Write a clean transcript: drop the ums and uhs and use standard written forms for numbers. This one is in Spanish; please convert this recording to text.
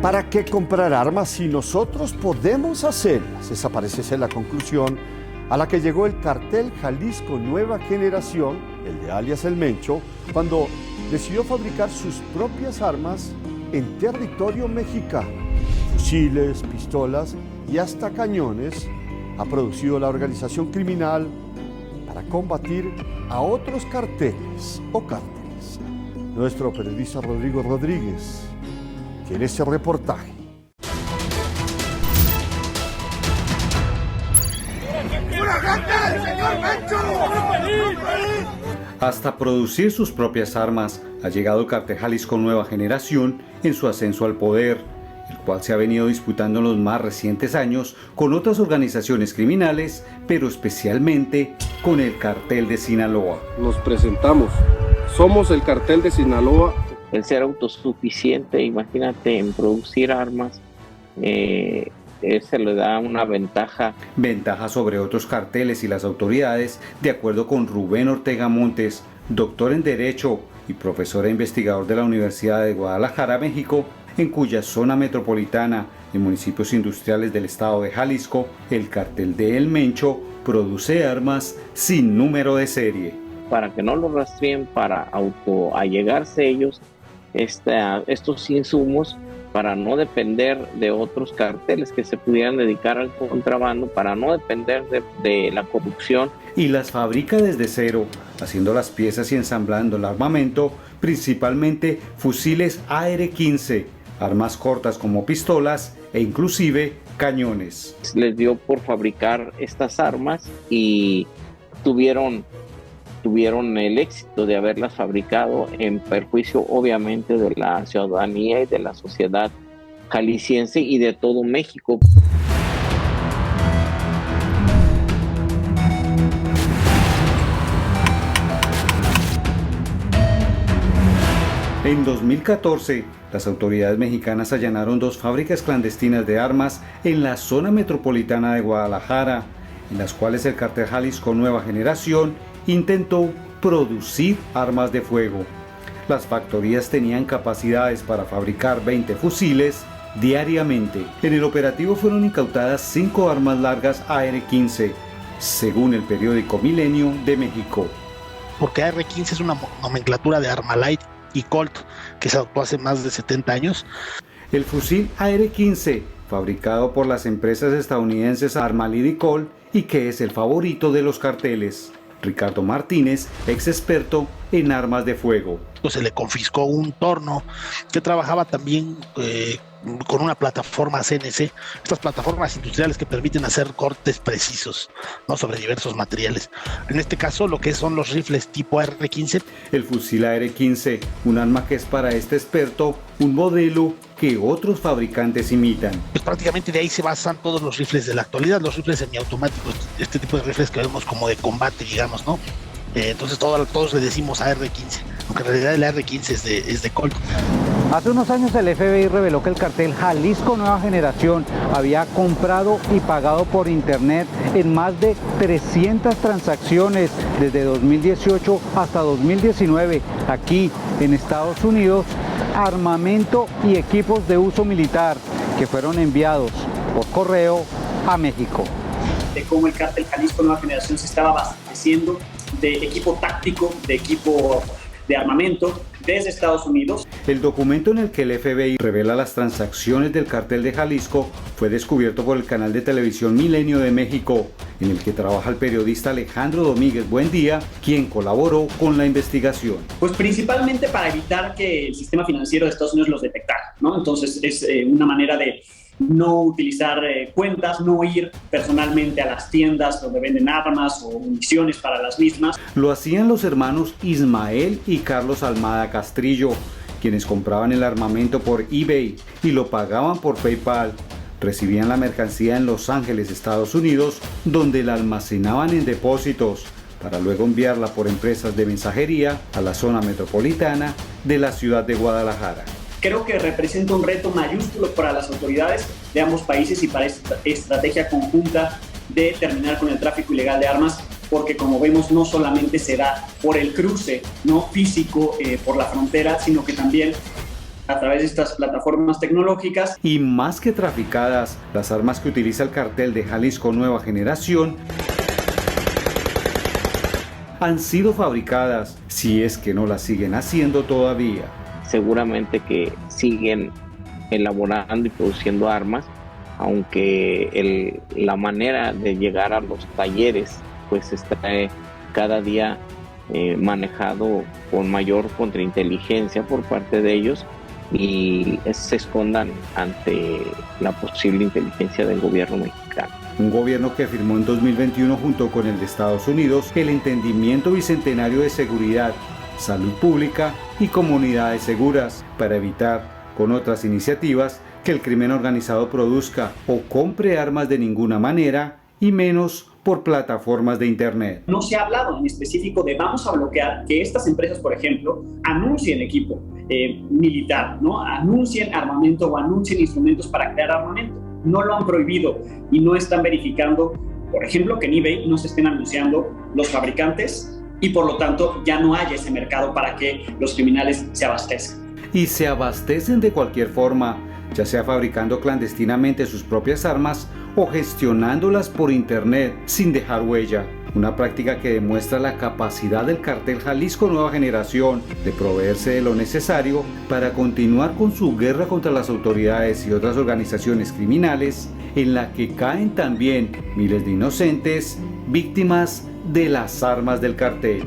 ¿Para qué comprar armas si nosotros podemos hacerlas? Esa parece ser la conclusión a la que llegó el cartel Jalisco Nueva Generación, el de alias El Mencho, cuando decidió fabricar sus propias armas en territorio mexicano. Fusiles, pistolas y hasta cañones ha producido la organización criminal para combatir a otros carteles o cárteles. Nuestro periodista Rodrigo Rodríguez tiene ese reportaje. Hasta producir sus propias armas ha llegado el cartel Jalisco Nueva Generación en su ascenso al poder, el cual se ha venido disputando en los más recientes años con otras organizaciones criminales, pero especialmente con el cartel de Sinaloa. Nos presentamos, somos el cartel de Sinaloa. El ser autosuficiente, imagínate, en producir armas, se le da una ventaja. Ventaja sobre otros carteles y las autoridades, de acuerdo con Rubén Ortega Montes, doctor en Derecho y profesor e investigador de la Universidad de Guadalajara, México, en cuya zona metropolitana, en municipios industriales del estado de Jalisco, el cartel de El Mencho produce armas sin número de serie. Para que no lo rastreen, para autoallegarse ellos estos insumos, para no depender de otros carteles que se pudieran dedicar al contrabando, para no depender de la corrupción. Y las fabrica desde cero, haciendo las piezas y ensamblando el armamento, principalmente fusiles AR-15, armas cortas como pistolas e inclusive cañones. Les dio por fabricar estas armas y tuvieron el éxito de haberlas fabricado en perjuicio obviamente de la ciudadanía y de la sociedad jalisciense y de todo México. En 2014, las autoridades mexicanas allanaron 2 fábricas clandestinas de armas en la zona metropolitana de Guadalajara, en las cuales el cartel Jalisco Nueva Generación intentó producir armas de fuego. Las factorías tenían capacidades para fabricar 20 fusiles diariamente. En el operativo fueron incautadas 5 armas largas AR-15, según el periódico Milenio de México. Porque AR-15 es una nomenclatura de arma light y Colt, que se adoptó hace más de 70 años. El fusil AR-15, fabricado por las empresas estadounidenses Armalite y Colt, y que es el favorito de los carteles. Ricardo Martínez, ex experto en armas de fuego. Se le confiscó un torno que trabajaba también con una plataforma CNC, estas plataformas industriales que permiten hacer cortes precisos, ¿no?, sobre diversos materiales. En este caso, lo que son los rifles tipo AR-15. El fusil AR-15, un arma que es para este experto un modelo que otros fabricantes imitan. Pues prácticamente de ahí se basan todos los rifles de la actualidad, los rifles semiautomáticos, este tipo de rifles que vemos como de combate, digamos, ¿no? Entonces todos le decimos AR-15, aunque en realidad el AR-15 es de Colt. Hace unos años el FBI reveló que el cartel Jalisco Nueva Generación había comprado y pagado por internet en más de 300 transacciones desde 2018 hasta 2019 aquí en Estados Unidos, armamento y equipos de uso militar que fueron enviados por correo a México. De cómo el cartel Jalisco Nueva Generación se estaba abasteciendo de equipo táctico, de equipo de armamento desde Estados Unidos. El documento en el que el FBI revela las transacciones del cartel de Jalisco fue descubierto por el canal de televisión Milenio de México, en el que trabaja el periodista Alejandro Domínguez Buendía, quien colaboró con la investigación. Pues principalmente para evitar que el sistema financiero de Estados Unidos los detectara, ¿no? Entonces es una manera de no utilizar cuentas, no ir personalmente a las tiendas donde venden armas o municiones para las mismas. Lo hacían los hermanos Ismael y Carlos Almada Castrillo, quienes compraban el armamento por eBay y lo pagaban por PayPal. Recibían la mercancía en Los Ángeles, Estados Unidos, donde la almacenaban en depósitos, para luego enviarla por empresas de mensajería a la zona metropolitana de la ciudad de Guadalajara. Creo que representa un reto mayúsculo para las autoridades de ambos países y para esta estrategia conjunta de terminar con el tráfico ilegal de armas, porque como vemos no solamente se da por el cruce no físico por la frontera, sino que también a través de estas plataformas tecnológicas. Y más que traficadas, las armas que utiliza el cartel de Jalisco Nueva Generación han sido fabricadas, si es que no las siguen haciendo todavía. Seguramente que siguen elaborando y produciendo armas, aunque la manera de llegar a los talleres pues está cada día manejado con mayor contrainteligencia por parte de ellos y se escondan ante la posible inteligencia del gobierno mexicano. Un gobierno que firmó en 2021 junto con el de Estados Unidos el Entendimiento Bicentenario de Seguridad, Salud Pública y Comunidades Seguras para evitar, con otras iniciativas, que el crimen organizado produzca o compre armas de ninguna manera y menos por plataformas de internet. No se ha hablado en específico de vamos a bloquear que estas empresas, por ejemplo, anuncien equipo militar, ¿no? Anuncien armamento o anuncien instrumentos para crear armamento. No lo han prohibido y no están verificando, por ejemplo, que en eBay no se estén anunciando los fabricantes y por lo tanto ya no haya ese mercado para que los criminales se abastezcan. Y se abastecen de cualquier forma, ya sea fabricando clandestinamente sus propias armas o gestionándolas por internet sin dejar huella. Una práctica que demuestra la capacidad del cartel Jalisco Nueva Generación de proveerse de lo necesario para continuar con su guerra contra las autoridades y otras organizaciones criminales, en la que caen también miles de inocentes víctimas de las armas del cartel.